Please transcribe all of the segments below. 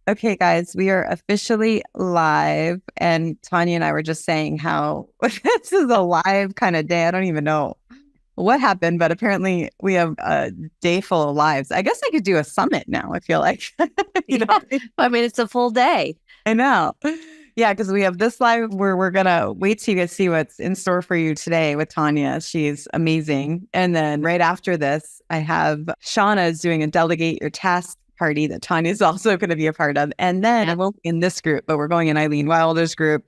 Okay, guys, we are officially live. And Tonya and I were just saying how this is a live kind of day. I don't even know what happened, but apparently we have a day full of lives. I guess I could do a summit now, I feel like. you know, Yeah. I mean, it's a full day. I know. Yeah, because we have this live where we're going to wait till you guys see what's in store for you today with Tonya. She's amazing. And then right after this, I have Shauna is doing a delegate your task party that Tanya is also going to be a part of. And then I won't be in this group, but we're going in Eileen Wilder's group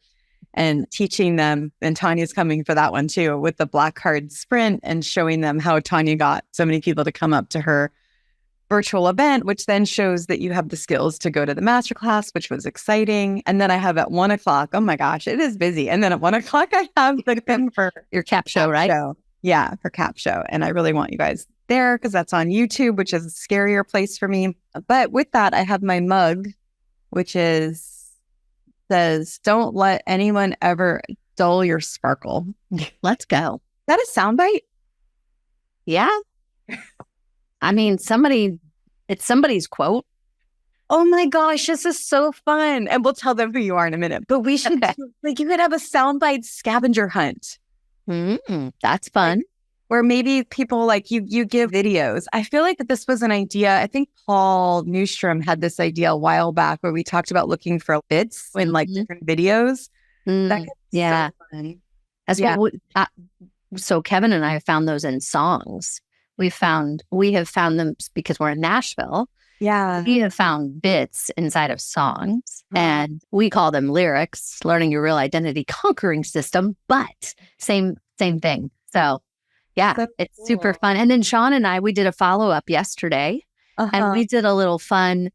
and teaching them. And Tanya's coming for that one too, with the black card sprint and showing them how Tanya got so many people to come up to her virtual event, which then shows that you have the skills to go to the masterclass, which was exciting. And then I have at 1:00, oh my gosh, it is busy. And then at 1:00, I have the pin for your cap show, right? Yeah, for cap show. And I really want you guys there because that's on YouTube, which is a scarier place for me. But with that, I have my mug, which says, don't let anyone ever dull your sparkle. Let's go. Is that a soundbite? Yeah. I mean, it's somebody's quote. Oh my gosh, this is so fun. And we'll tell them who you are in a minute. But we should, you could have a soundbite scavenger hunt. That's fun. Or maybe people you give videos. I feel like that this was an idea. I think Paul Newstrom had this idea a while back where we talked about looking for bits in different videos. Yeah. So fun. So Kevin and I have found those in songs. We have found them because we're in Nashville. Yeah. We have found bits inside of songs and we call them lyrics, learning your real identity, conquering system, but same thing. So yeah, it's cool. Super fun. And then Sean and I, we did a follow-up yesterday and we did a little fun.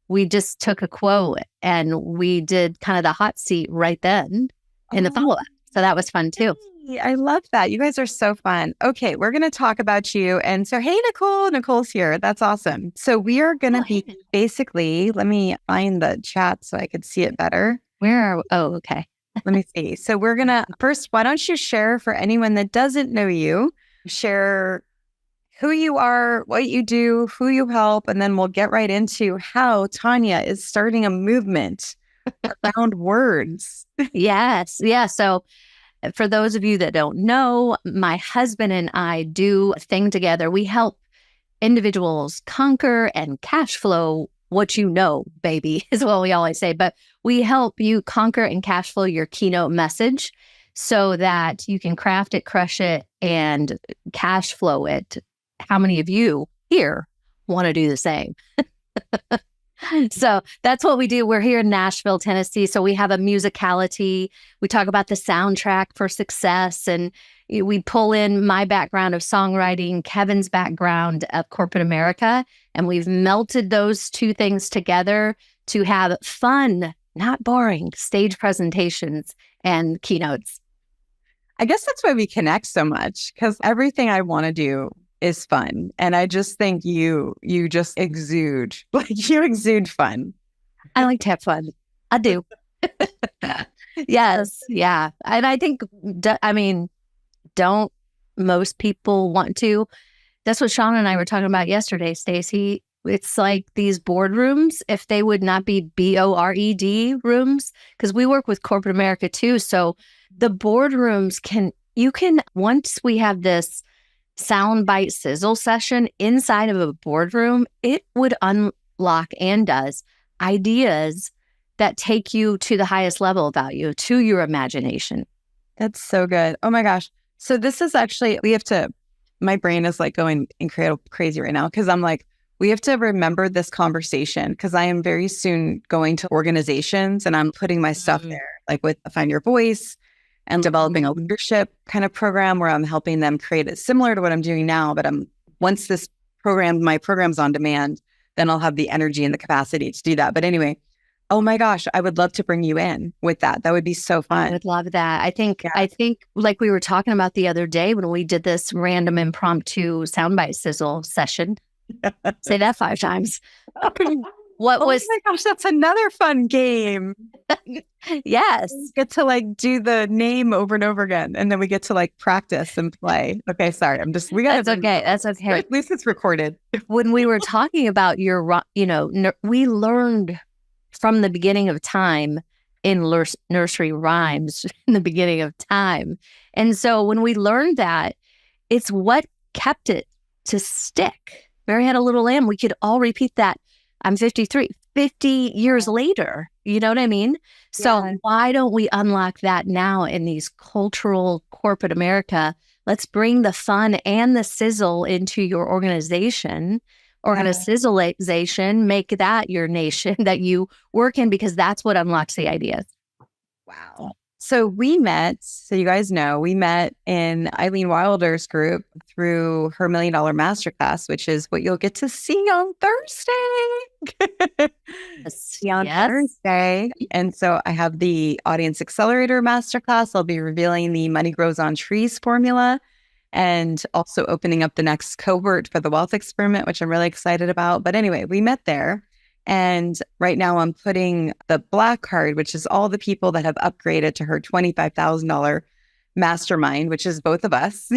We just took a quote and we did kind of the hot seat right then in the follow-up. So that was fun too. I love that. You guys are so fun. Okay, we're going to talk about you. And so, hey, Nicole. Nicole's here. That's awesome. So we are going to be basically, let me find the chat so I could see it better. Okay. Let me see. So we're going to, first, why don't you share for anyone that doesn't know you, share who you are, what you do, who you help, and then we'll get right into how Tonya is starting a movement around words. Yes. Yeah. So for those of you that don't know, my husband and I do a thing together. We help individuals conquer and cash flow what you know, baby, is what we always say. But we help you conquer and cash flow your keynote message so that you can craft it, crush it, and cash flow it. How many of you here want to do the same? So that's what we do. We're here in Nashville, Tennessee. So we have a musicality. We talk about the soundtrack for success. And we pull in my background of songwriting, Kevin's background of corporate America. And we've melted those two things together to have fun, not boring stage presentations and keynotes. I guess that's why we connect so much, because everything I want to do is fun. And I just think you just exude, you exude fun. I like to have fun. I do. Yes. Yeah. And I think, don't most people want to? That's what Sean and I were talking about yesterday, Stacey. It's like these boardrooms, if they would not be BORED rooms, because we work with corporate America too. So the boardrooms once we have this soundbite sizzle session inside of a boardroom, it would unlock and does ideas that take you to the highest level of value, to your imagination. That's so good. Oh my gosh. So this is actually, my brain is going incredible crazy right now because I'm we have to remember this conversation because I am very soon going to organizations and I'm putting my stuff there, with Find Your Voice and developing a leadership kind of program where I'm helping them create it similar to what I'm doing now. But once my program's on demand, then I'll have the energy and the capacity to do that. But anyway, oh my gosh, I would love to bring you in with that. That would be so fun. I would love that. I think like we were talking about the other day when we did this random impromptu soundbite sizzle session. Say that 5 times. Oh my gosh, that's another fun game. Yes. We get to do the name over and over again. And then we get to practice and play. Okay, sorry. That's okay. That's okay. At least it's recorded. When we were talking about we learned from the beginning of time in nursery rhymes in the beginning of time. And so when we learned that, it's what kept it to stick. Mary had a little lamb. We could all repeat that. I'm 53, 50 years later. You know what I mean? So why don't we unlock that now in these cultural corporate America? Let's bring the fun and the sizzle into your organization. Organizationization, make that your nation that you work in, because that's what unlocks the ideas. Wow. So we met, so you guys know, we met in Eileen Wilder's group through her $1 Million Masterclass, which is what you'll get to see on Thursday. Thursday. And so I have the Audience Accelerator Masterclass. I'll be revealing the Money Grows on Trees formula and also opening up the next cohort for the Wealth Experiment, which I'm really excited about. But anyway, we met there. And right now I'm putting the Black card, which is all the people that have upgraded to her $25,000 mastermind, which is both of us.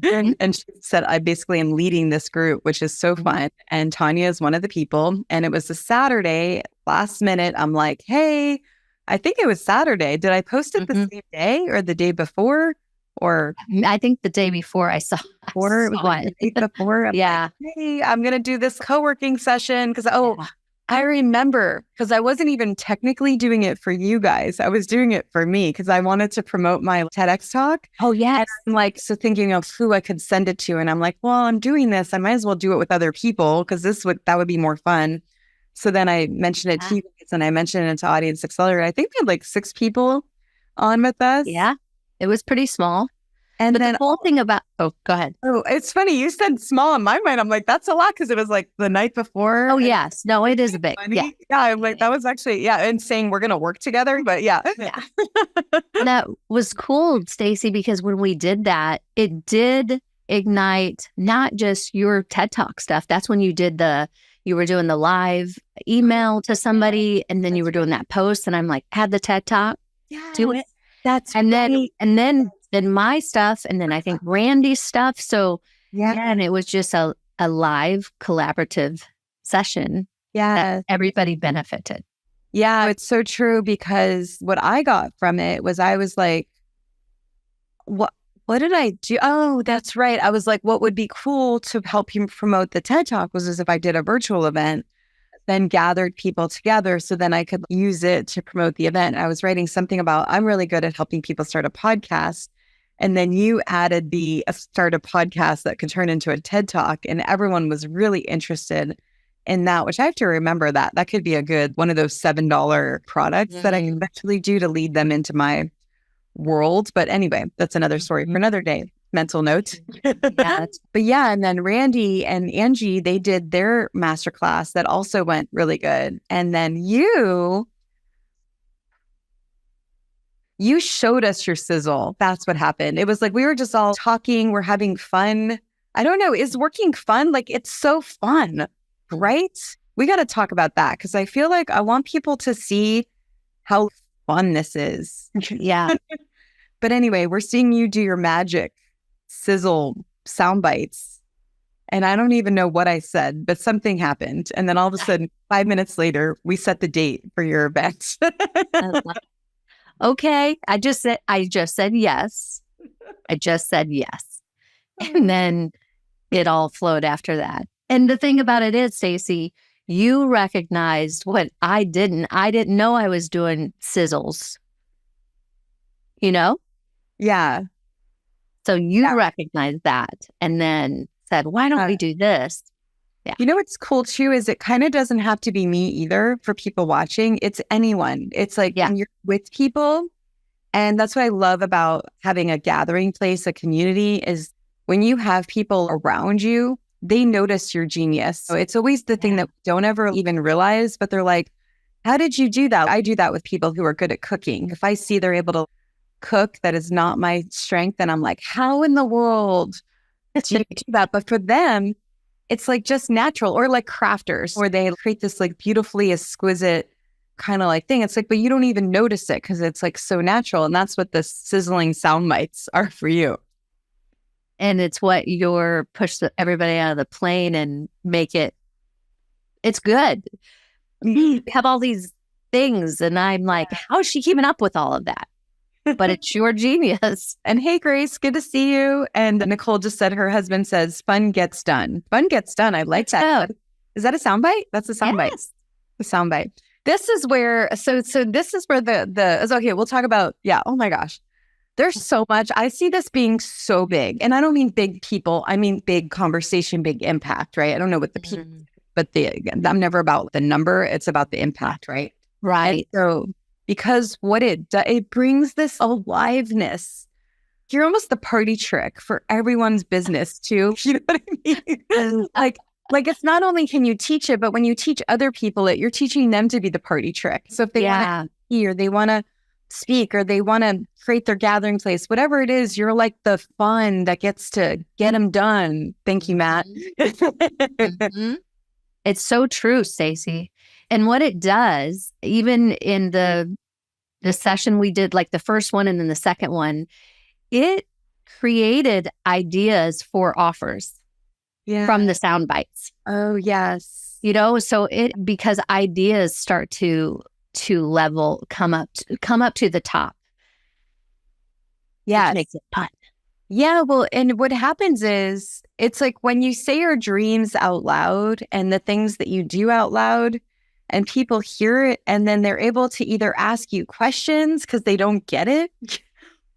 And she said, I basically am leading this group, which is so fun. And Tonya is one of the people. And it was a Saturday, last minute. I'm like, hey, I think it was Saturday. Did I post it the same day or the day before? Or I think the day before I saw the day before. Yeah. Like, hey, I'm going to do this co-working session because, I remember, because I wasn't even technically doing it for you guys. I was doing it for me because I wanted to promote my TEDx talk. Oh, yes. And I'm like, so thinking of who I could send it to. And I'm like, well, I'm doing this. I might as well do it with other people because that would be more fun. So then I mentioned it to you guys and I mentioned it to Audience Accelerator. I think we had like 6 people on with us. Yeah. It was pretty small. And but then the whole thing about, go ahead. Oh, it's funny. You said small in my mind. I'm like, that's a lot because it was like the night before. Oh, yes. No, it is a big. Yeah. I'm like, that was actually, and saying we're going to work together. But yeah. That was cool, Stacey, because when we did that, it did ignite not just your TED Talk stuff. That's when you were doing the live email to somebody and then you were doing that post. And I'm like, have the TED Talk, do it. Then my stuff, and then I think Randy's stuff. So and it was just a live collaborative session. Yeah, that everybody benefited. Yeah, it's so true because what I got from it was I was like, what did I do? Oh, that's right. I was like, what would be cool to help you promote the TED Talk was as if I did a virtual event, then gathered people together so then I could use it to promote the event. I was writing something about, I'm really good at helping people start a podcast. And then you added the start a podcast that could turn into a TED Talk. And everyone was really interested in that, which I have to remember that could be a good one of those $7 products that I can eventually do to lead them into my world. But anyway, that's another story for another day. Mental note. But yeah, and then Randy and Angie, they did their masterclass that also went really good. And then you showed us your sizzle. That's what happened. It was like we were just all talking, we're having fun. I don't know, is working fun? Like it's so fun, right? We got to talk about that because I feel like I want people to see how fun this is. Yeah. But anyway, we're seeing you do your magic sizzle sound bites. And I don't even know what I said, but something happened. And then all of a sudden, 5 minutes later, we set the date for your event. Okay. I just said yes. I just said yes. And then it all flowed after that. And the thing about it is, Stacey, you recognized what I didn't. I didn't know I was doing sizzles. You know? Yeah. So you recognized that and then said, why don't we do this? Yeah. You know what's cool too is it kind of doesn't have to be me either for people watching. It's anyone. It's like when you're with people. And that's what I love about having a gathering place, a community, is when you have people around you, they notice your genius. So it's always the thing that we don't ever even realize, but they're like, how did you do that? I do that with people who are good at cooking. If I see they're able to cook that is not my strength, and I'm like, how in the world do you do that? But for them, it's like just natural, or like crafters, where they create this like beautifully exquisite kind of like thing. It's like, but you don't even notice it because it's like so natural. And that's what the sizzling sound bites are for you. And it's what you're push everybody out of the plane and make it's good. we have all these things. And I'm like, how is she keeping up with all of that? But it's your genius. And hey, Grace, good to see you. And Nicole just said her husband says, fun gets done. Fun gets done. I like that. Is that a soundbite? That's a soundbite. Yes. A soundbite. This is where, so this is where it's okay. We'll talk about, oh my gosh. There's so much. I see this being so big. And I don't mean big people. I mean big conversation, big impact, right? I don't know what the people, but I'm never about the number. It's about the impact, right? Right. And so because what it brings this aliveness. You're almost the party trick for everyone's business too. You know what I mean? Like it's not only can you teach it, but when you teach other people it, you're teaching them to be the party trick. So if they want to hear, they want to speak, or they want to create their gathering place, whatever it is, you're like the fun that gets to get them done. Thank you, Matt. It's so true, Stacey. And what it does, even in the session we did, like the first one and then the second one, it created ideas for offers from the sound bites. Oh, yes. So because ideas start to come up to the top. Yeah. Which makes it fun. Yeah, well, and what happens is it's like when you say your dreams out loud and the things that you do out loud, and people hear it, and then they're able to either ask you questions because they don't get it,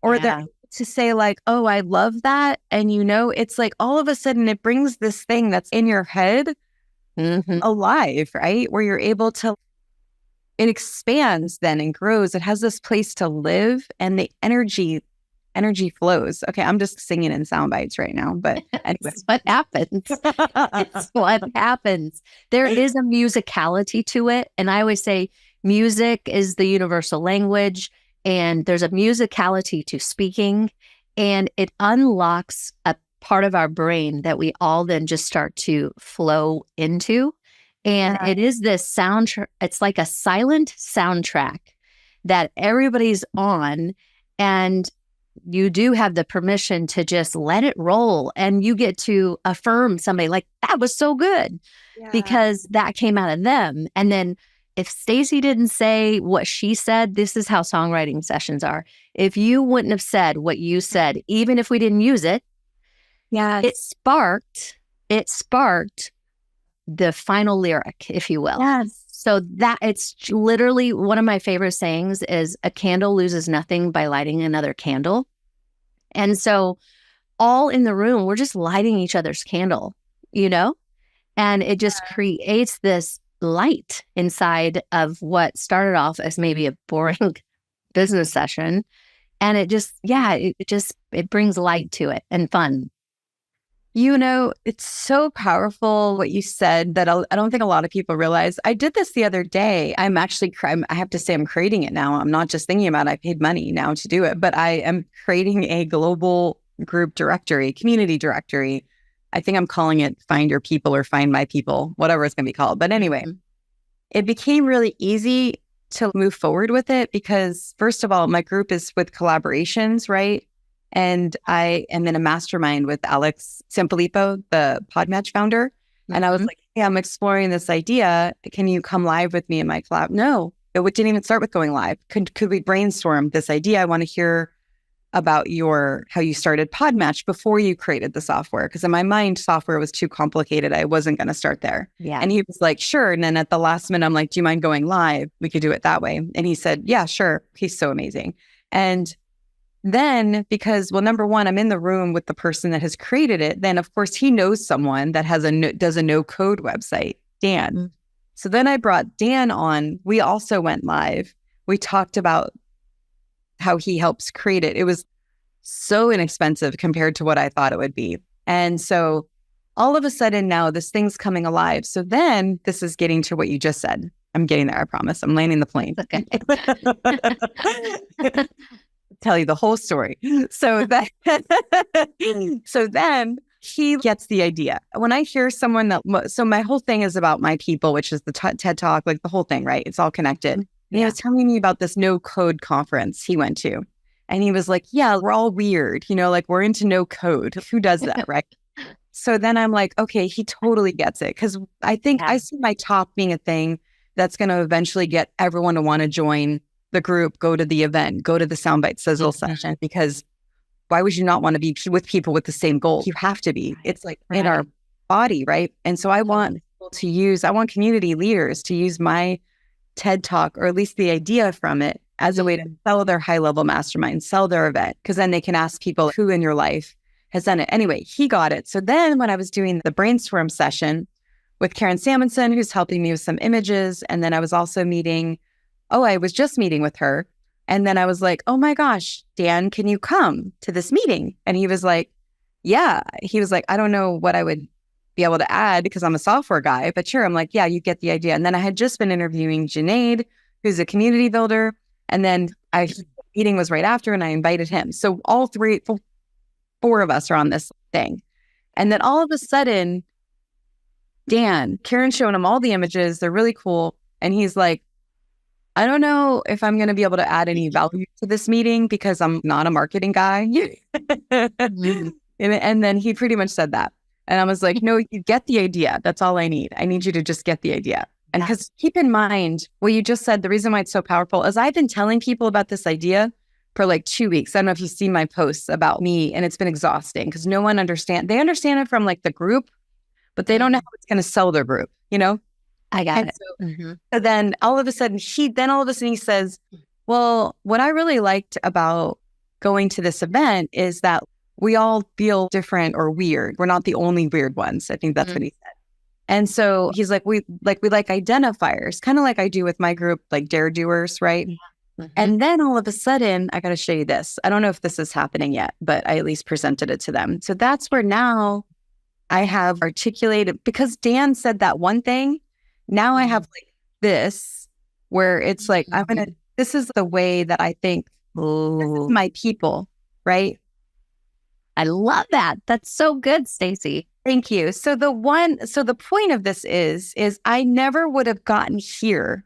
or they're to say like, oh, I love that. And it's like all of a sudden it brings this thing that's in your head alive, right? Where you're able to, it expands then and grows. It has this place to live, and the energy flows. Okay, I'm just singing in sound bites right now, but anyway. It's what happens. It's what happens. There is a musicality to it. And I always say music is the universal language, and there's a musicality to speaking, and it unlocks a part of our brain that we all then just start to flow into. And it is this soundtrack. It's like a silent soundtrack that everybody's on, and you do have the permission to just let it roll, and you get to affirm somebody like, that was so good because that came out of them. And then if Stacey didn't say what she said, this is how songwriting sessions are. If you wouldn't have said what you said, even if we didn't use it, it sparked the final lyric, if you will. Yes. So that it's literally one of my favorite sayings is a candle loses nothing by lighting another candle. And so all in the room, we're just lighting each other's candle, and it just creates this light inside of what started off as maybe a boring business session. And it just, it brings light to it and fun. It's so powerful what you said that I don't think a lot of people realize. I did this the other day. I have to say I'm creating it now. I'm not just thinking about it. I paid money now to do it, but I am creating a global group directory, community directory. I think I'm calling it Find Your People or Find My People, whatever it's going to be called. But anyway, it became really easy to move forward with it because, first of all, my group is with collaborations, right? And I am in a mastermind with Alex Sampolippo, the Podmatch founder. And I was like, hey, I'm exploring this idea. Can you come live with me in my collab? No, it didn't even start with going live. Could we brainstorm this idea? I want to hear about how you started Podmatch before you created the software. Because in my mind, software was too complicated. I wasn't going to start there. Yeah. And he was like, sure. And then at the last minute, I'm like, do you mind going live? We could do it that way. And he said, yeah, sure. He's so amazing. And then because, well, number one, I'm in the room with the person that has created it. Then, of course, he knows someone that does a no-code website, Dan. So then I brought Dan on. We also went live. We talked about how he helps create it. It was so inexpensive compared to what I thought it would be. And so all of a sudden now this thing's coming alive. So then this is getting to what you just said. I'm getting there, I promise. I'm landing the plane. Okay. Tell you the whole story. So then he gets the idea. When I hear someone so my whole thing is about my people, which is the TED Talk, like the whole thing, right? It's all connected. And he was telling me about this no code conference he went to. And he was like, yeah, we're all weird. Like we're into no code. Who does that, right? So then I'm like, okay, he totally gets it. Because I think I see my talk being a thing that's going to eventually get everyone to want to join the group, go to the event, go to the soundbite sizzle session, because why would you not want to be with people with the same goal? You have to be. It's like in our body, right? And so I want community leaders to use my TED Talk, or at least the idea from it, as a way to sell their high level mastermind, sell their event, because then they can ask people who in your life has done it. Anyway, he got it. So then when I was doing the brainstorm session with Karen Samuelson, who's helping me with some images, and then I was also I was just meeting with her. And then I was like, oh my gosh, Dan, can you come to this meeting? And he was like, yeah. He was like, I don't know what I would be able to add because I'm a software guy, but sure. I'm like, yeah, you get the idea. And then I had just been interviewing Junaid, who's a community builder. And then the meeting was right after, and I invited him. So all four of us are on this thing. And then all of a sudden, Karen's showing him all the images. They're really cool. And he's like, I don't know if I'm going to be able to add any value to this meeting because I'm not a marketing guy. And then he pretty much said that. And I was like, no, you get the idea. That's all I need. I need you to just get the idea. And because keep in mind what you just said, the reason why it's so powerful is I've been telling people about this idea for like 2 weeks. I don't know if you've seen my posts about me, and it's been exhausting because no one understands. They understand it from like the group, but they don't know how it's going to sell their group, you know? I got it. So then all of a sudden he says, well, what I really liked about going to this event is that we all feel different or weird. We're not the only weird ones. I think that's what he said. And so he's like, we like identifiers, kind of like I do with my group, like dare doers, right? And then all of a sudden, I got to show you this. I don't know if this is happening yet, but I at least presented it to them. So that's where now I have articulated, because Dan said that one thing. Now I have like this, where it's like, this is the way that I think this is my people, right? I love that. That's so good, Stacey. Thank you. So the point of this is I never would have gotten here.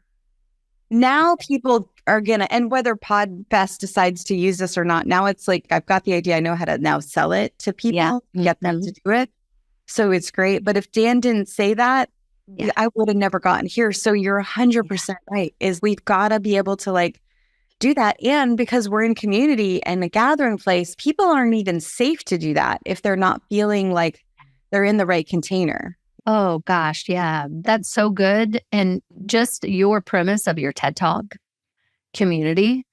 Now people are and whether Podfest decides to use this or not, now it's like, I've got the idea. I know how to now sell it to people, get them to do it. So it's great. But if Dan didn't say that, I would have never gotten here. So you're 100% right, is we've got to be able to like do that. And because we're in community and a gathering place, people aren't even safe to do that if they're not feeling like they're in the right container. Oh gosh, yeah, that's so good. And just your premise of your TED Talk community,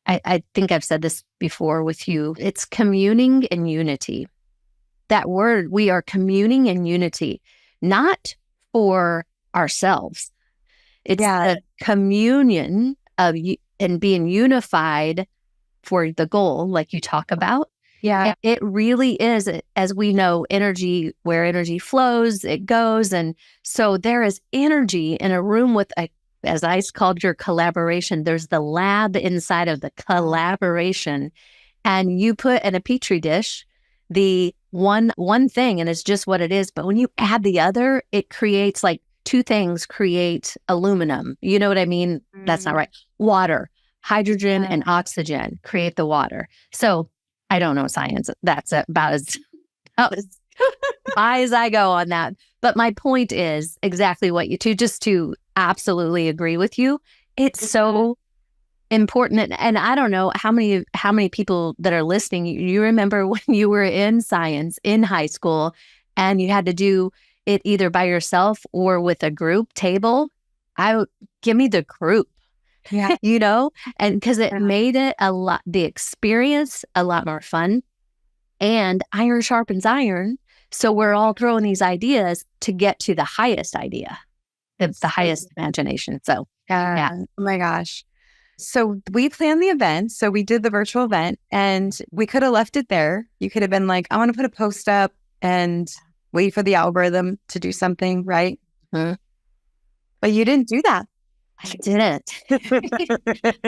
I think I've said this before with you. It's communing in unity. That word, we are communing in unity, not for ourselves. It's a communion of and being unified for the goal, like you talk about. Yeah, and it really is, as we know, energy, where energy flows, it goes. And so there is energy in a room with as I called your collaboration, there's the lab inside of the collaboration. And you put in a petri dish the one thing, and it's just what it is. But when you add the other, it creates like two things create aluminum. You know what I mean? That's not right. Water, hydrogen and oxygen create the water. So I don't know science. That's about as high as I go on that. But my point is exactly what to absolutely agree with you. It's so important. And I don't know how many people that are listening, you remember when you were in science in high school and you had to do it either by yourself or with a group table. Give me the group. Yeah. You know, and because it made it the experience a lot more fun, and iron sharpens iron. So we're all throwing these ideas to get to the highest idea, the highest imagination. So, yeah. Oh my gosh. So we planned the event. So we did the virtual event, and we could have left it there. You could have been like, I want to put a post up and wait for the algorithm to do something, right? But you didn't do that. I didn't.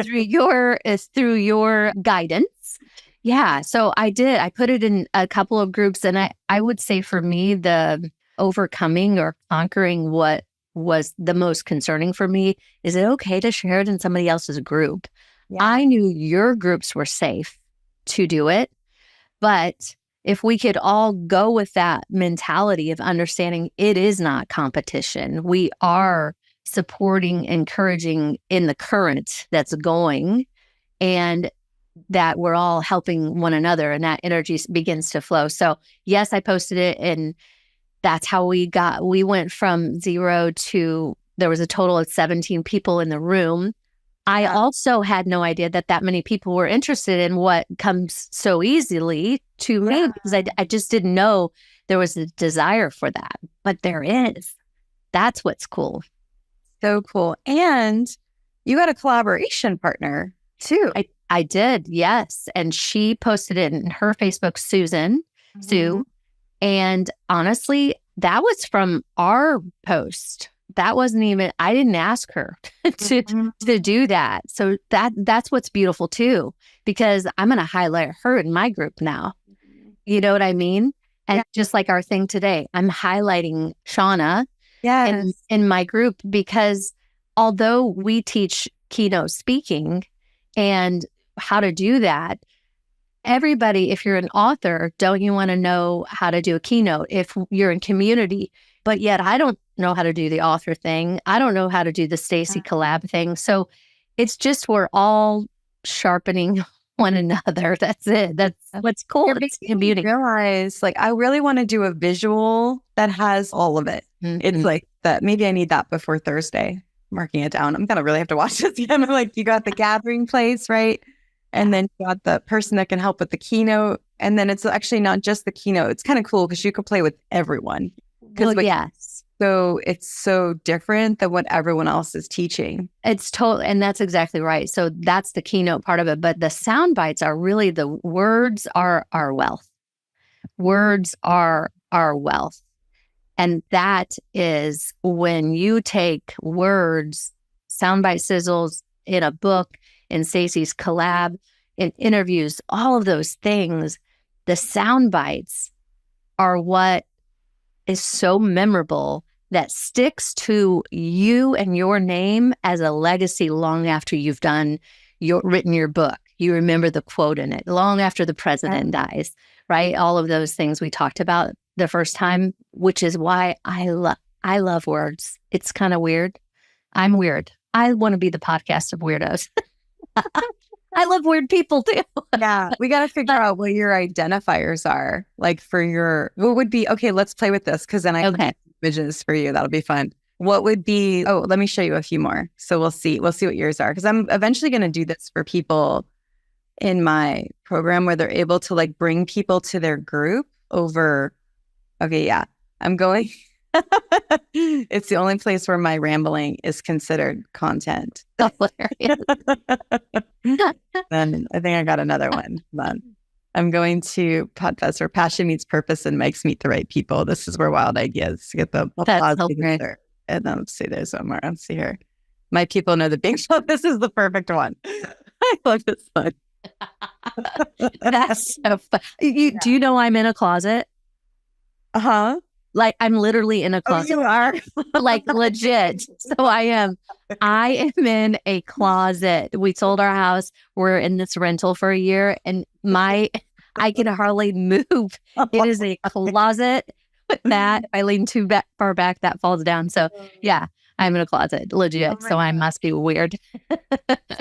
through your guidance. Yeah. So I did. I put it in a couple of groups, and I would say for me, the overcoming or conquering what was the most concerning for me, is it okay to share it in somebody else's group? Yeah. I knew your groups were safe to do it, but if we could all go with that mentality of understanding it is not competition, we are supporting, encouraging in the current that's going, and that we're all helping one another, and that energy begins to flow. So yes, I posted it, and that's how we went from 0 to, there was a total of 17 people in the room. I also had no idea that many people were interested in what comes so easily to me, because I just didn't know there was a desire for that, but there is. That's what's cool. So cool. And you got a collaboration partner too. I did, yes. And she posted it in her Facebook, Sue. And honestly, that was from our post. That wasn't even, I didn't ask her to do that. So that's what's beautiful too, because I'm going to highlight her in my group now. You know what I mean? And just like our thing today, I'm highlighting Shauna in my group, because although we teach keynote speaking and how to do that, everybody, if you're an author, don't you want to know how to do a keynote if you're in community? But yet I don't know how to do the author thing. I don't know how to do the Stacey collab thing. So it's just, we're all sharpening one another. That's it. That's what's cool. It's community. Realize, like, I really want to do a visual that has all of it. It's like that. Maybe I need that before Thursday. Marking it down. I'm going to really have to watch this again. Like, you got the gathering place, right? And then you got the person that can help with the keynote. And then it's actually not just the keynote. It's kind of cool because you could play with everyone. Yes. So it's so different than what everyone else is teaching. It's totally, and that's exactly right. So that's the keynote part of it. But the sound bites are really, the words are our wealth. Words are our wealth. And that is when you take words, soundbite sizzles in a book, in Stacey's collab, in interviews, all of those things, the sound bites are what is so memorable that sticks to you and your name as a legacy long after you've written your book. You remember the quote in it long after the president dies, right? All of those things we talked about the first time, which is why I love words. It's kind of weird. I'm weird. I want to be the podcast of weirdos. I love weird people too. Yeah. We got to figure out what your identifiers are. Like what would be, okay, let's play with this, because then I can make images for you. That'll be fun. What would be, let me show you a few more. So we'll see what yours are. Because I'm eventually going to do this for people in my program where they're able to like bring people to their group over. Okay. Yeah. I'm going. It's the only place where my rambling is considered content. Hilarious. Then I think I got another one. Hold on. I'm going to podcast where passion meets purpose and mics meet the right people. This is where wild ideas get the applause together. And then let's see, there's one more. Let's see here. My people know the big show. This is the perfect one. I love this one. That's so fun. Do you know I'm in a closet? Uh-huh. Like, I'm literally in a closet. Oh, you are? Like, legit. So I am in a closet. We sold our house. We're in this rental for a year, and I can hardly move. It is a closet that I lean too far back, that falls down. So yeah, I'm in a closet, legit. So I must be weird.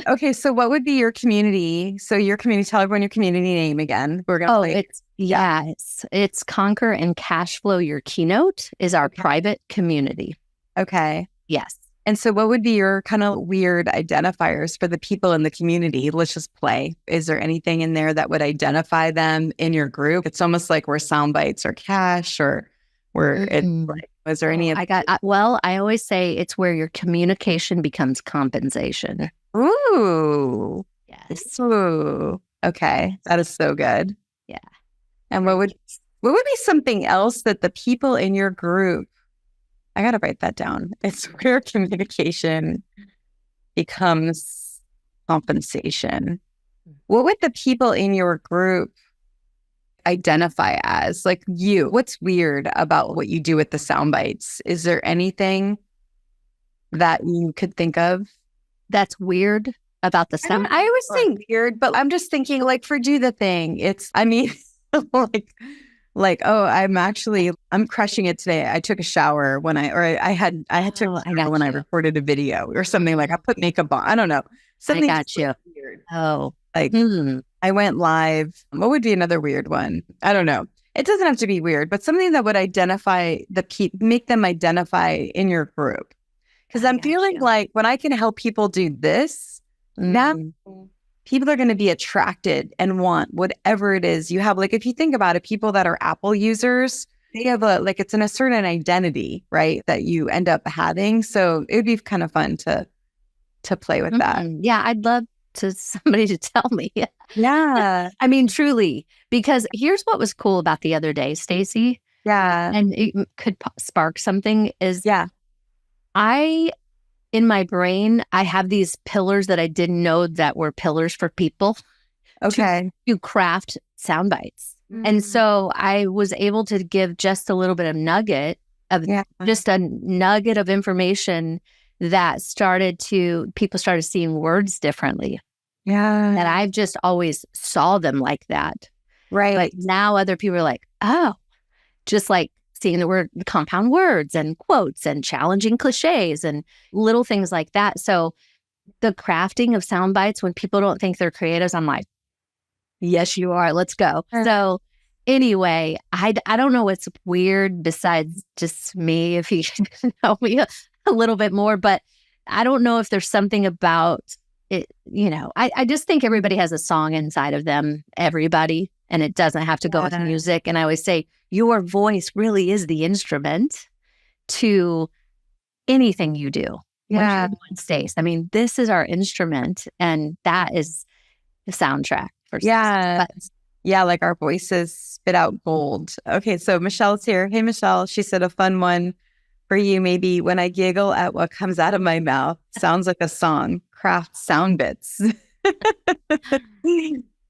Okay, so what would be your community? So your community, tell everyone your community name again. We're gonna play. It's Conquer and Cash Flow Your Keynote is our private community. Okay. Yes. And so what would be your kind of weird identifiers for the people in the community? Let's just play. Is there anything in there that would identify them in your group? It's almost like we're sound bites or cash, or is there any? I always say it's where your communication becomes compensation. Ooh. Yes. Ooh. Okay. That is so good. Yeah. And what would be something else that the people in your group, I got to write that down. It's where communication becomes compensation. What would the people in your group identify as? Like you, what's weird about what you do with the sound bites? Is there anything that you could think of that's weird about the sound? I always think weird, but I'm just thinking like for Do the Thing, like Like, oh, I'm crushing it today. I took a shower when I had took a shower when I recorded a video or something. Like I put makeup on. I don't know. Something I got you. Weird. Oh, like I went live. What would be another weird one? I don't know. It doesn't have to be weird, but something that would identify make them identify in your group. Because I'm feeling like when I can help people do this, now people are going to be attracted and want whatever it is you have. Like if you think about it, people that are Apple users, they have it's in a certain identity, right? That you end up having. So it would be kind of fun to play with that. Yeah, I'd love somebody to tell me. Yeah. I mean, truly, because here's what was cool about the other day, Stacey. Yeah. And it could spark something is in my brain, I have these pillars that I didn't know that were pillars for people. Okay. To craft sound bites. And so I was able to give just a little bit of just a nugget of information that people started seeing words differently. Yeah. And I've just always saw them like that. Right. But now other people are like, oh, just like seeing the compound words and quotes and challenging cliches and little things like that. So the crafting of sound bites, when people don't think they're creatives, I'm like, yes, you are. Let's go. So anyway, I don't know what's weird besides just me, if you know me a little bit more, but I don't know if there's something about it. I just think everybody has a song inside of them, everybody, and it doesn't have to go with music. And I always say, your voice really is the instrument to anything you do. Yeah. Stace. I mean, this is our instrument, and that is the soundtrack for Yeah, like our voices spit out gold. Okay, so Michelle's here. Hey, Michelle. She said a fun one for you, maybe when I giggle at what comes out of my mouth. Sounds like a song. Craft sound bits.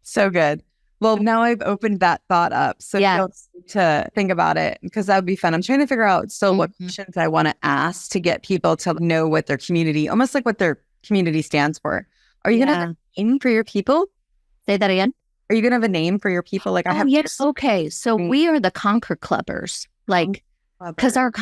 So good. Well, now I've opened that thought up. So to think about it, because that would be fun. I'm trying to figure out still what questions I want to ask to get people to know what their community, almost like what their community stands for. Are you going to have a name for your people? Say that again. Are you going to have a name for your people? Like I have. Yes. Okay. So we are the Conquer Clubbers. Like, because our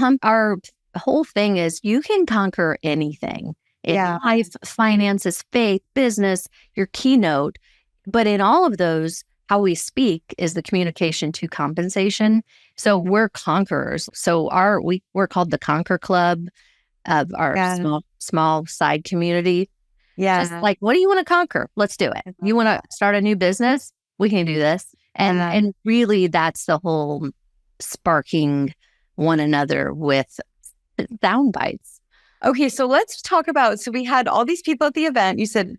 whole thing is you can conquer anything. Life, finances, faith, business, your keynote. But in all of those, how we speak is the communication to compensation. So we're conquerors. So we're called the Conquer Club of our small side community. Yeah. Just like, what do you want to conquer? Let's do it. You want to start a new business? We can do this. And really that's the whole sparking one another with sound bites. Okay. So let's talk about, so we had all these people at the event. You said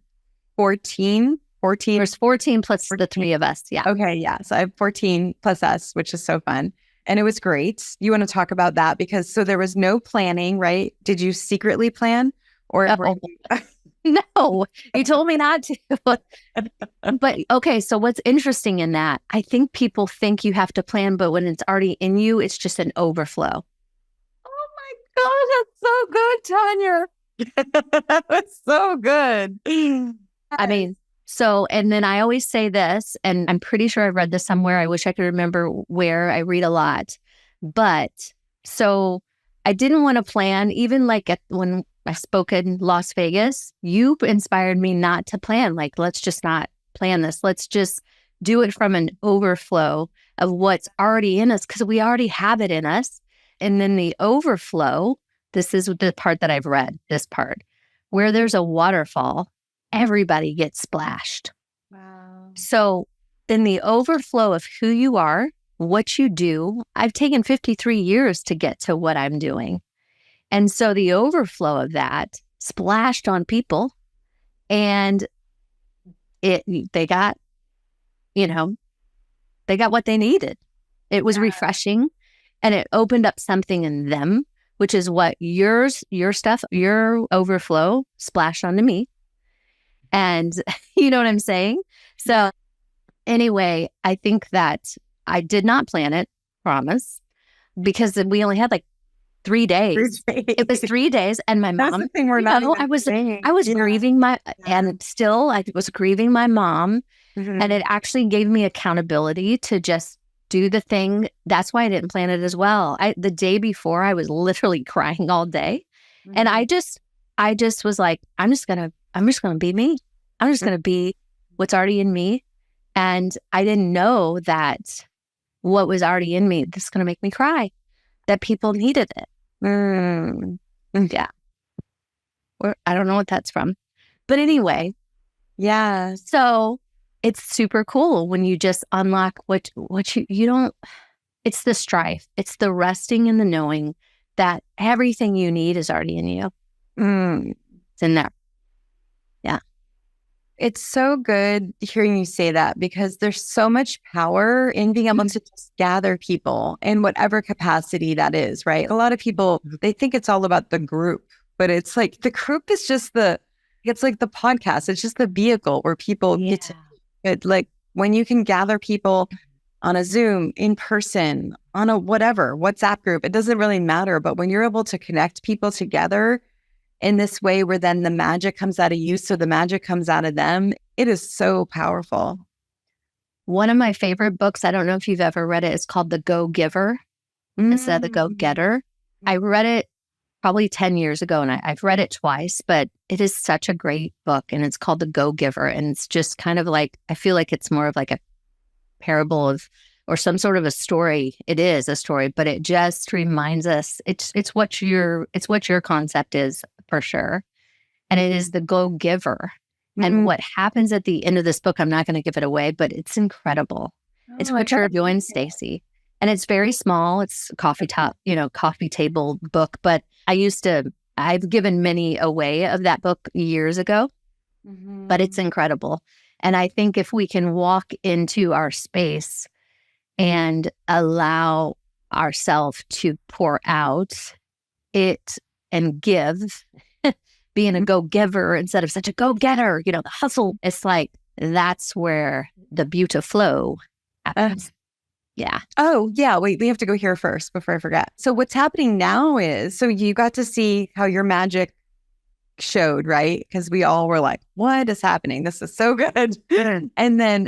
14. There's 14 plus 14. The three of us. Yeah. Okay. Yeah. So I have 14 plus us, which is so fun. And it was great. You want to talk about that? Because so there was no planning, right? Did you secretly plan? Or No, you told me not to. But okay, so what's interesting in that, I think people think you have to plan, but when it's already in you, it's just an overflow. Oh my God, that's so good, Tonya. That was so good. I mean, and then I always say this, and I'm pretty sure I read this somewhere. I wish I could remember where. I read a lot. But so I didn't want to plan, even like when I spoke in Las Vegas, you inspired me not to plan. Like, let's just not plan this. Let's just do it from an overflow of what's already in us, because we already have it in us. And then the overflow, this is the part that I've read, this part, where there's a waterfall, everybody gets splashed. Wow. So in the overflow of who you are, what you do, I've taken 53 years to get to what I'm doing. And so the overflow of that splashed on people, and they got what they needed. It was refreshing, and it opened up something in them, which is what your stuff, your overflow splashed onto me. And you know what I'm saying? So anyway, I think that I did not plan it, promise, because we only had like 3 days. It was 3 days, and my mom. That's the thing we're not. I was grieving and still I was grieving my mom, and it actually gave me accountability to just do the thing. That's why I didn't plan it as well. The day before, I was literally crying all day. And I just was like, I'm just gonna be me. I'm just gonna be what's already in me. And I didn't know that what was already in me, this is gonna make me cry, that people needed it. Yeah. I don't know what that's from. But anyway. Yeah. So it's super cool when you just unlock what you don't, it's the strife. It's the resting in the knowing that everything you need is already in you. It's in there. Yeah. It's so good hearing you say that, because there's so much power in being able to just gather people in whatever capacity that is, right? A lot of people, they think it's all about the group, but it's like the group is just it's like the podcast. It's just the vehicle where people get to it. Like when you can gather people on a Zoom, in person, on a whatever, WhatsApp group, it doesn't really matter. But when you're able to connect people together in this way where then the magic comes out of you, so the magic comes out of them, it is so powerful. One of my favorite books, I don't know if you've ever read it, it's called The Go-Giver instead of The Go-Getter. I read it probably 10 years ago, and I've read it twice, but it is such a great book, and it's called The Go-Giver. And it's just kind of like, I feel like it's more of like a parable of, or some sort of a story. It is a story, but it just reminds us, it's what your concept is for sure. And it is the go-giver. And what happens at the end of this book, I'm not going to give it away, but it's incredible. It's what you're doing, Stacey. And it's very small. It's a coffee table book. But I've given many away of that book years ago, but it's incredible. And I think if we can walk into our space and allow ourselves to pour out it and give, being a go-giver instead of such a go-getter, the hustle, it's like, that's where the beautiful flow happens. Yeah. Oh, yeah. Wait, we have to go here first before I forget. So what's happening now is, so you got to see how your magic showed, right? Because we all were like, what is happening? This is so good. And then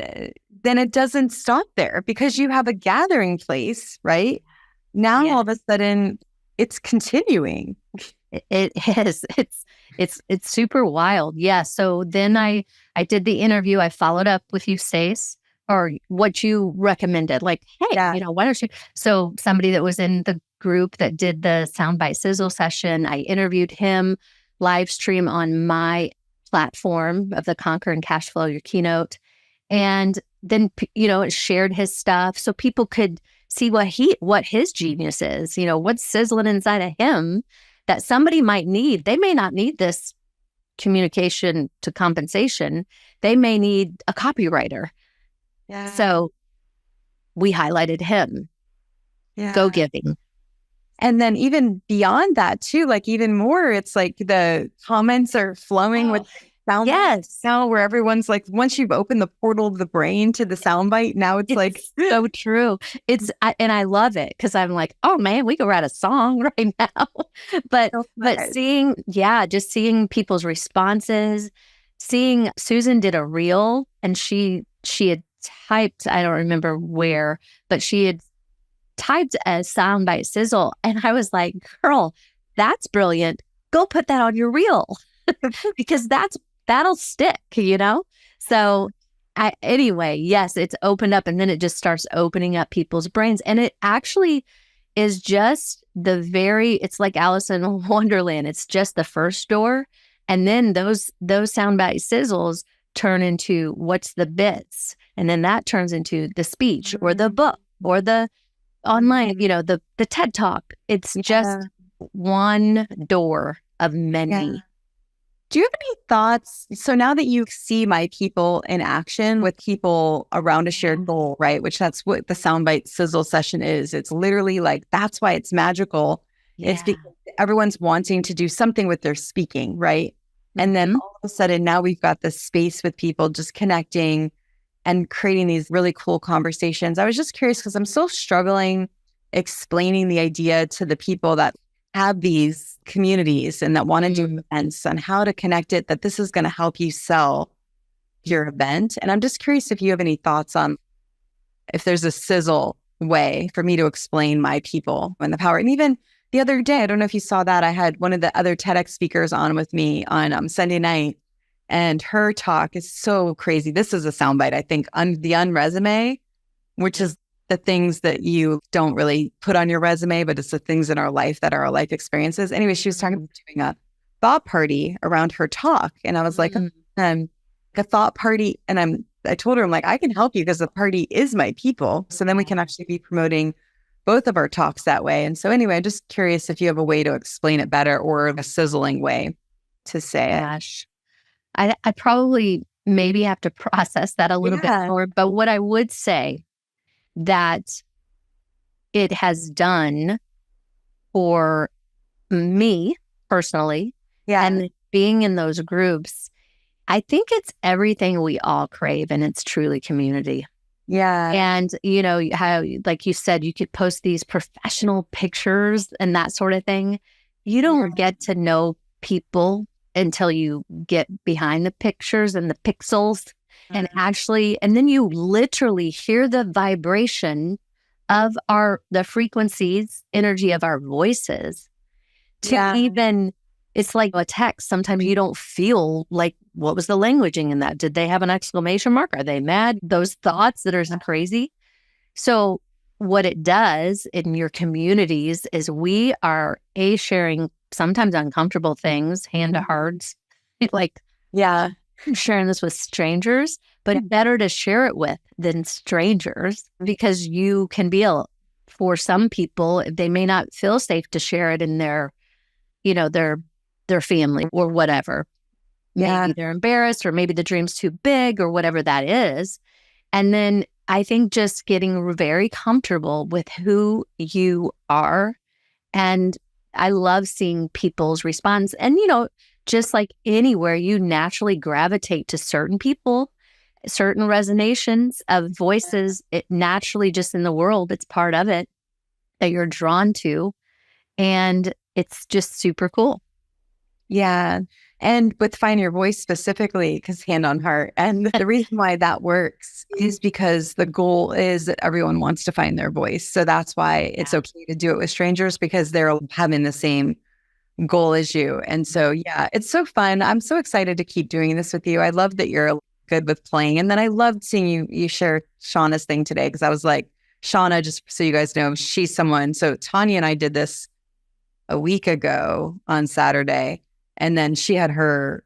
it doesn't stop there, because you have a gathering place, right? Now all of a sudden it's continuing. It is. It's super wild. Yeah. So then I did the interview. I followed up with you, Stace, or what you recommended. Like, hey, why don't you? So somebody that was in the group that did the Soundbite Sizzle session, I interviewed him live stream on my platform of the Conquer and Cash Flow, your keynote. And then, it shared his stuff so people could see what his genius is, what's sizzling inside of him that somebody might need. They may not need this communication to compensation. They may need a copywriter. Yeah. So we highlighted him. Yeah. Go giving. And then even beyond that too, like even more, it's like the comments are flowing with sound. Yes. Now where everyone's like, once you've opened the portal of the brain to the soundbite, now it's like so true. And I love it, because I'm like, oh man, we could write a song right now. But just seeing people's responses, seeing Susan did a reel, and she had typed, I don't remember where, but she had typed a soundbite sizzle, and I was like, girl, that's brilliant. Go put that on your reel. Because that'll stick, So anyway, yes, it's opened up, and then it just starts opening up people's brains. And it actually is just it's like Alice in Wonderland. It's just the first door. And then those soundbite sizzles turn into what's the bits. And then that turns into the speech or the book or the online, the TED Talk. It's just one door of many. Yeah. Do you have any thoughts? So now that you see my people in action with people around a shared goal, right? Which that's what the Soundbite Sizzle session is. It's literally like, that's why it's magical. Yeah. It's because everyone's wanting to do something with their speaking, right? And then all of a sudden now we've got this space with people just connecting and creating these really cool conversations. I was just curious, because I'm still struggling explaining the idea to the people that have these communities and that want to do events, on how to connect it, that this is going to help you sell your event. And I'm just curious if you have any thoughts on if there's a sizzle way for me to explain my people and the power. And even the other day, I don't know if you saw that, I had one of the other TEDx speakers on with me on Sunday night, and her talk is so crazy. This is a soundbite, I think, the unresume, which is the things that you don't really put on your resume, but it's the things in our life that are our life experiences. Anyway, she was talking about doing a thought party around her talk. And I was like, a thought party. And I told her, I'm like, I can help you because the party is my people. So then we can actually be promoting both of our talks that way. And so anyway, I'm just curious if you have a way to explain it better or a sizzling way to say it. Gosh, I probably maybe have to process that a little bit more. But what I would say that it has done for me personally, and being in those groups, I think it's everything we all crave, and it's truly community. Yeah. And, how, like you said, you could post these professional pictures and that sort of thing. You don't get to know people until you get behind the pictures and the pixels and then you literally hear the vibration of the frequencies, energy of our voices even, it's like a text. Sometimes you don't feel like, what was the languaging in that? Did they have an exclamation mark? Are they mad? Those thoughts that are crazy. So what it does in your communities is we are sharing sometimes uncomfortable things, hand to hearts, like, I'm sharing this with strangers, but better to share it with than strangers, because you can be for some people, they may not feel safe to share it in their family or whatever. Maybe they're embarrassed, or maybe the dream's too big, or whatever that is. And then I think just getting very comfortable with who you are. And I love seeing people's response. And, just like anywhere, you naturally gravitate to certain people, certain resonations of voices. It naturally, just in the world, it's part of it that you're drawn to. And it's just super cool. Yeah. And with Find Your Voice specifically, because hand on heart. And the reason why that works is because the goal is that everyone wants to find their voice. So that's why it's okay to do it with strangers, because they're having the same goal as you. And so, it's so fun. I'm so excited to keep doing this with you. I love that you're good with playing. And then I loved seeing you share Shauna's thing today, because I was like, Shauna, just so you guys know, she's someone. So Tonya and I did this a week ago on Saturday. And then she had her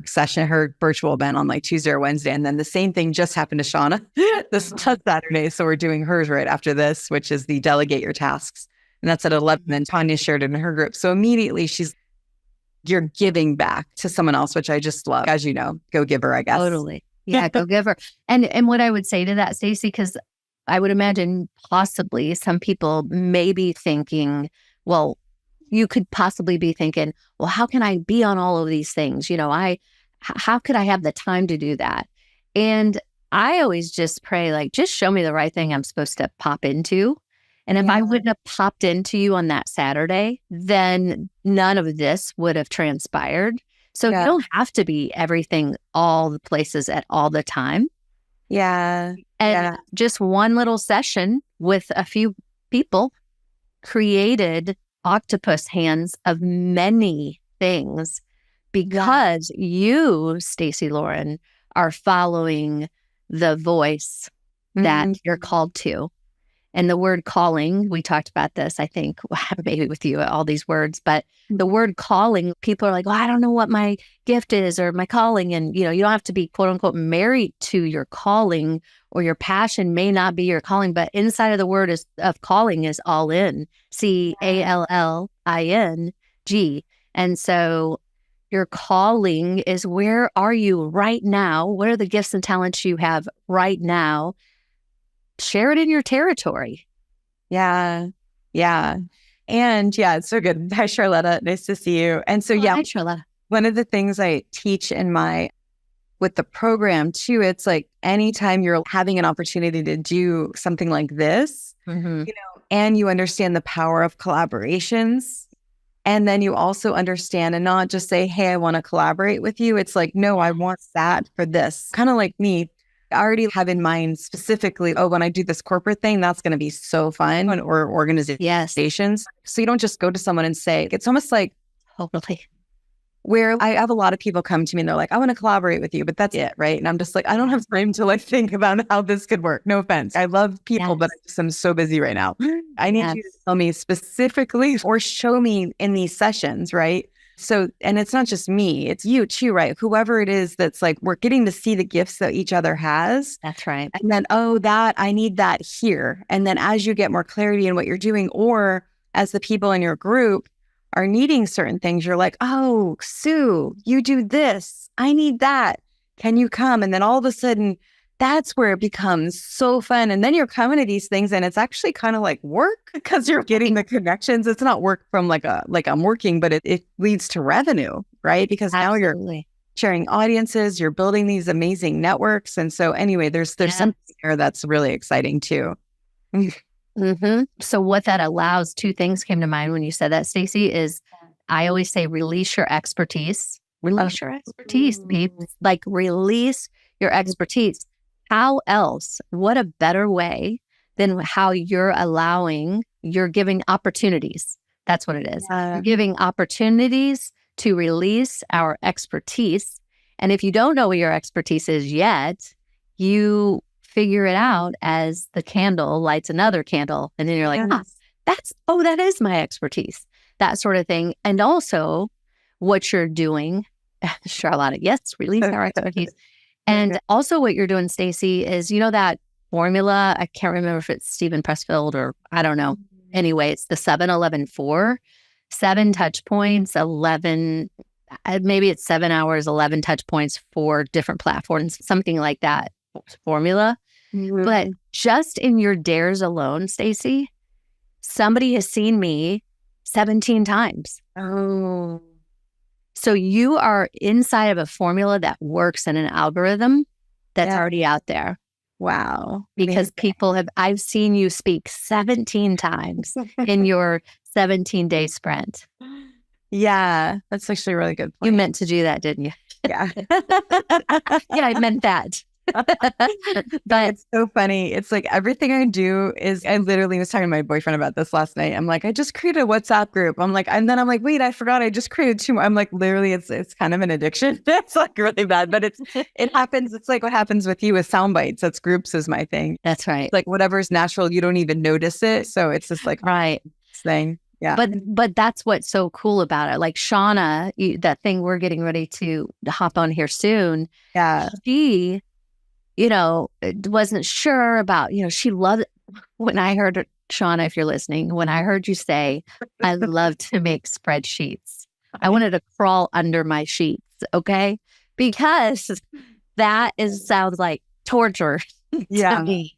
session, her virtual event on like Tuesday or Wednesday. And then the same thing just happened to Shauna this Saturday. So we're doing hers right after this, which is the Delegate Your Tasks. And that's at 11. And Tonya shared it in her group. So immediately you're giving back to someone else, which I just love. As you know, go give her, I guess. Totally. Yeah, go give her. And what I would say to that, Stacey, because I would imagine possibly some people may be thinking, well, you could possibly be thinking, well, how can I be on all of these things? How could I have the time to do that? And I always just pray, like, just show me the right thing I'm supposed to pop into. And if I wouldn't have popped into you on that Saturday, then none of this would have transpired. So you don't have to be everything, all the places at all the time. Yeah. And just one little session with a few people created octopus hands of many things, because you, Stacey Lauren, are following the voice that you're called to. And the word calling, we talked about this, I think, maybe with you, all these words, but the word calling, people are like, well, I don't know what my gift is or my calling. And, you don't have to be, quote unquote, married to your calling, or your passion may not be your calling, but inside of the word of calling is all in, CALLING. And so your calling is, where are you right now? What are the gifts and talents you have right now? Share it in your territory. Yeah. And it's so good. Hi, Charlotta. Nice to see you. And so, Hi, Charlotta. One of the things I teach with the program too, it's like anytime you're having an opportunity to do something like this, and you understand the power of collaborations, and then you also understand and not just say, hey, I want to collaborate with you. It's like, no, I want that for this. Kind of like me. I already have in mind specifically, oh, when I do this corporate thing, that's going to be so fun, or Yes. organizations. So you don't just go to someone and say, it's almost like Totally. where I have a lot of people come to me and they're like, I want to collaborate with you, but that's it, right? And I'm just like, I don't have time to like think about how this could work. No offense. I love people, but I just am so busy right now. I need you to tell me specifically or show me in these sessions, right? So, and it's not just me, it's you too, right? Whoever it is that's like, we're getting to see the gifts that each other has. That's right. And then, oh, I need that here. And then as you get more clarity in what you're doing, or as the people in your group are needing certain things, you're like, oh, Sue, you do this. I need that. Can you come? And then all of a sudden, that's where it becomes so fun. And then you're coming to these things and it's actually kind of like work because you're getting the connections. It's not work from like I'm working, but it leads to revenue, right? Because now you're sharing audiences, you're building these amazing networks. And so anyway, there's something here that's really exciting too. So what that allows, two things came to mind when you said that, Stacey, is I always say, release your expertise. Release your expertise, people. Like release your expertise. How else? What a better way than how you're giving opportunities. That's what it is. You're giving opportunities to release our expertise. And if you don't know what your expertise is yet, you figure it out as the candle lights another candle. And then you're like, that is my expertise, that sort of thing. And also what you're doing, Charlotte, yes, release our expertise. And also what you're doing, Stacey, is, you know, that formula, I can't remember if it's Stephen Pressfield or I don't know. Anyway, it's the 7-11-4, 7 touch points, 11, maybe it's 7 hours, 11 touch points for different platforms, something like that formula. But just in your dares alone, Stacey, somebody has seen me 17 times. Oh. So you are inside of a formula that works in an algorithm that's already out there. Wow. Because I've seen you speak 17 times in your 17-day sprint. Yeah, that's actually a really good point. You meant to do that, didn't you? Yeah. Yeah, I meant that. But it's so funny. It's like everything I do is, I literally was talking to my boyfriend about this last night. I'm like, I just created a WhatsApp group. I'm like, and then I'm like, wait, I forgot I just created 2 more. I'm like, literally, it's kind of an addiction. It's like really bad, but it happens. It's like what happens with you with sound bites. That's groups is my thing. That's right. It's like whatever's natural, you don't even notice it. So it's just like thing. Yeah. But that's what's so cool about it. Like Shauna, that thing we're getting ready to hop on here soon. Yeah. She, wasn't sure about, she loved when I heard her, Shauna, if you're listening, when I heard you say, I love to make spreadsheets. I wanted to crawl under my sheets. Okay. Because sounds like torture to me.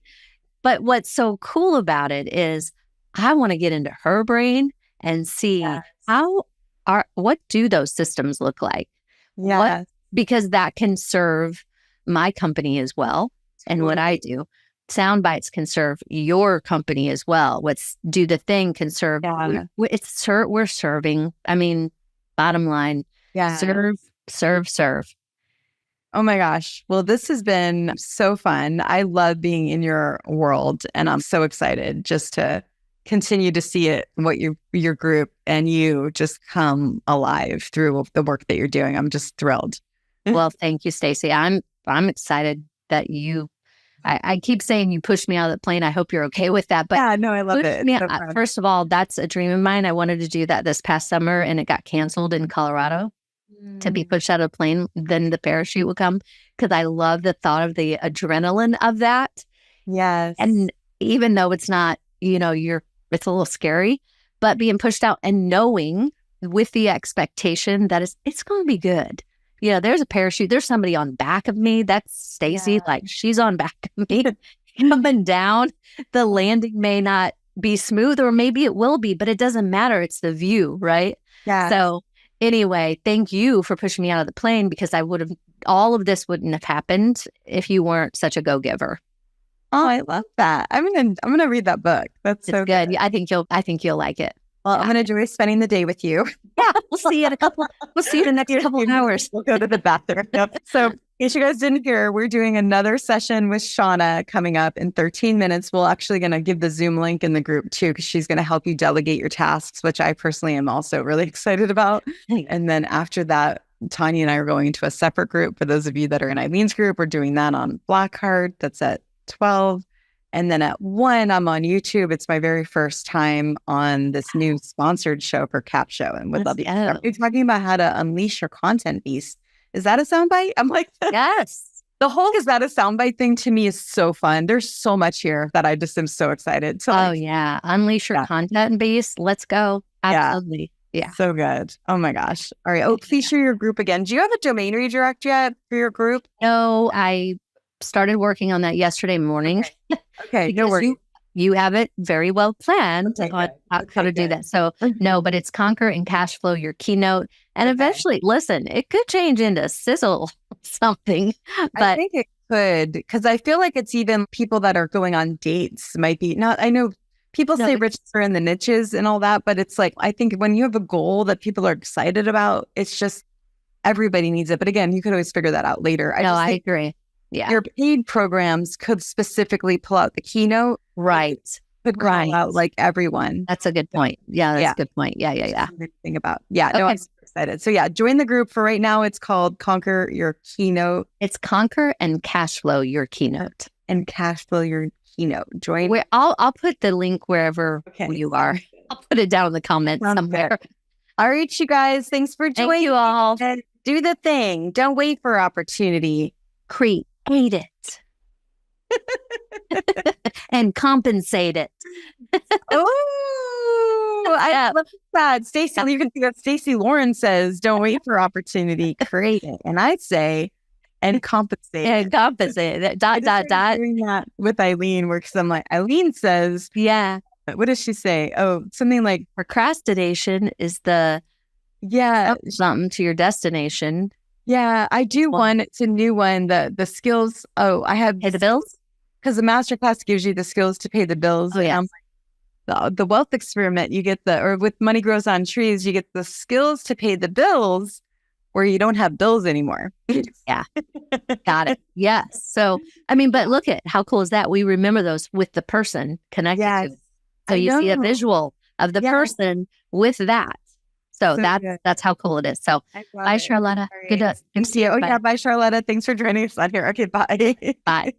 But what's so cool about it is I want to get into her brain and see what do those systems look like? Yeah. Because that can serve my company as well. And what I do, sound bites can serve your company as well. Do the thing can serve. Yeah. We're serving. I mean, bottom line, serve. Oh my gosh. Well, this has been so fun. I love being in your world and I'm so excited just to continue to see it, what your group and you just come alive through the work that you're doing. I'm just thrilled. Well, thank you, Stacey. I'm excited that I keep saying you pushed me out of the plane. I hope you're okay with that. But yeah, no, I love it. So first of all, that's a dream of mine. I wanted to do that this past summer and it got canceled in Colorado to be pushed out of the plane. Then the parachute would come because I love the thought of the adrenaline of that. Yes. And even though it's not, it's a little scary, but being pushed out and knowing with the expectation that it's going to be good. There's a parachute. There's somebody on back of me. That's Stacey. Like she's on back of me coming down. The landing may not be smooth or maybe it will be, but it doesn't matter. It's the view, right? Yeah. So anyway, thank you for pushing me out of the plane because all of this wouldn't have happened if you weren't such a go-giver. Oh, I love that. I'm gonna read that book. That's so good. I think you'll like it. Well, I'm gonna enjoy spending the day with you. Yeah, we'll see you in the next couple of hours. We'll go to the bathroom. Yep. So case you guys didn't hear, we're doing another session with Shauna coming up in 13 minutes. We're actually going to give the Zoom link in the group too, because she's going to help you delegate your tasks, which I personally am also really excited about. And then after that, Tonya and I are going into a separate group. For those of you that are in Eileen's group, we're doing that on Blackheart. That's at 12. And then at 1, I'm on YouTube. It's my very first time on this new sponsored show for Cap Show. And would love you. You're talking about how to unleash your content beast. Is that a soundbite? I'm like, yes. The whole is that a soundbite thing to me is so fun. There's so much here that I just am so excited. So yeah. Unleash your content beast. Let's go. Absolutely. Yeah. So good. Oh my gosh. All right. Oh, please share your group again. Do you have a domain redirect yet for your group? No, I started working on that yesterday morning. Okay. No worries. You have it very well planned on how to do that. So no, but it's Conquer and Cash Flow, your keynote. And eventually, listen, it could change into Sizzle something. But I think it could, because I feel like it's even people that are going on dates might be not, I know people say riches are in the niches and all that, but it's like, I think when you have a goal that people are excited about, it's just everybody needs it. But again, you could always figure that out later. I agree. Yeah. Your paid programs could specifically pull out the keynote. Right. Could call out like everyone. That's a good point. Yeah, that's a good point. Yeah. Think about. Yeah. No, I'm super excited. So yeah, join the group for right now. It's called Conquer Your Keynote. It's Conquer and Cash Flow, your keynote. And Cash Flow, your keynote. Join. I'll put the link wherever you are. I'll put it down in the comments somewhere. All right, you guys. Thanks for joining. Thank you all. Do the thing. Don't wait for opportunity. Create it. And compensate it. Oh, I love that. Stacey, you can see that Stacey Lauren says, don't wait for opportunity, create it. And I say, and compensate. And compensate it. Dot. Doing that with Eileen, where I'm like, Eileen says, what does she say? Oh, something like procrastination is the something to your destination. Yeah, I do one. It's a new one. The skills. Oh, I have pay the bills, because the masterclass gives you the skills to pay the bills. Oh yeah. The wealth experiment, you get or with Money Grows on Trees, you get the skills to pay the bills, where you don't have bills anymore. Yeah, got it. Yes. So I mean, but look at how cool is that? We remember those with the person connected to it. So you see a visual of the person with that. So that's how cool it is. So bye, Charlotta. Right. Good to see you. Oh, yeah. Bye, Charlotta. Thanks for joining us on here. Okay. Bye. Bye.